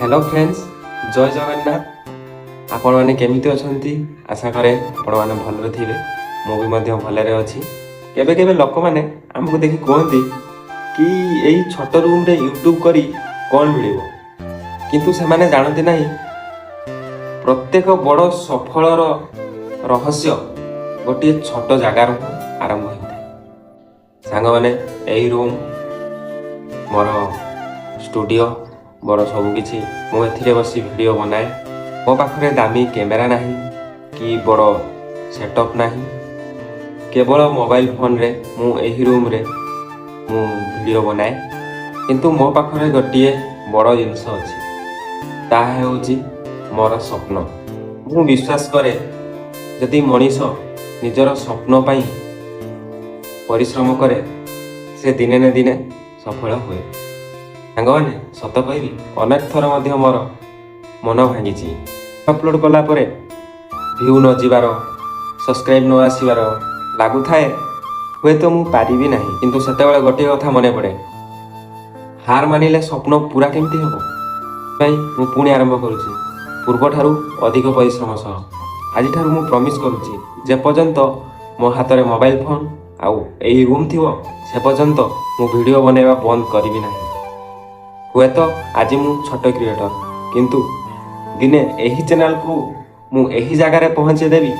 Hello friends, जय जगन्नाथ। आपण मैंने केमिति अछंती आशा करे आपण मैंने भलरे थिबे। मु भी मध्य भलरे अछि। केबे केबे लोक माने हमको देखि कहंती कि एई छोट रूम रे यूट्यूब करी कोन मिलिबो, किंतु से माने जानती नाही प्रत्येक बड़ सफलर रहस्य गोटे छोट जगार आरंभ होता है। सांग माने एई रूम मोर स्टूडियो बड़ सबकि मुझे बसी वीडियो बनाए। मो पाखे दामी कैमेरा नहीं कि बड़ सेटअप नहीं, केवल मोबाइल फोन रे मु एही रूम रे मु वीडियो बनाए। किंतु मो पाखे गोटे बड़ जिनस अच्छी, ताहा होउची मोर स्वप्न। मु विश्वास करे जदि मनीष निजर स्वप्न पाई परिश्रम करे से दिने न दिने सफल हुए। सांगने सत कहि अनेक थर मोर मन भांगी अपलोड कला परे व्यू न जीवार सब्सक्राइब न आसबार लगु थाए हुए तो मु पारिबी नहीं। किंतु सेतेबेले गोटे कथा मने पड़े, हार मानिले स्वप्न पूरा केमती हम भाई। मु पुणी आरंभ करुच्ची पूर्व ठारू अधिक परिश्रम सह। आज ठारू मु प्रमिस करुच्ची जे पर्यंत मो हाथ में मोबाइल फोन आउ एही रूम थिवो से पर्यंत मु वीडियो बनैबा बंद करिबी नहीं। हुए तो आज मु छोट क्रिएटर, किंतु दिने एही चैनल को मु एही जगार पहुँचे देवी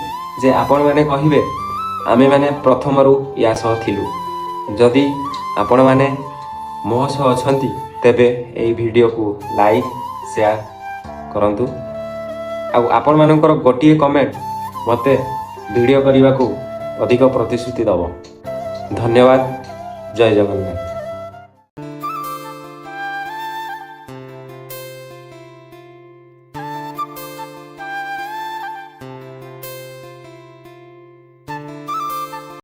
जे आपण मैंने कहिबे आमे माने प्रथम रु या सह थिलु। जदि आपण माने मो सह अछंती तेबे एही वीडियो को लाइक शेयर करंतु। आपण मानकर गोटिए कमेंट मते वीडियो करने को अधिक प्रतिश्रुति दब। धन्यवाद। जय जगन्नाथ।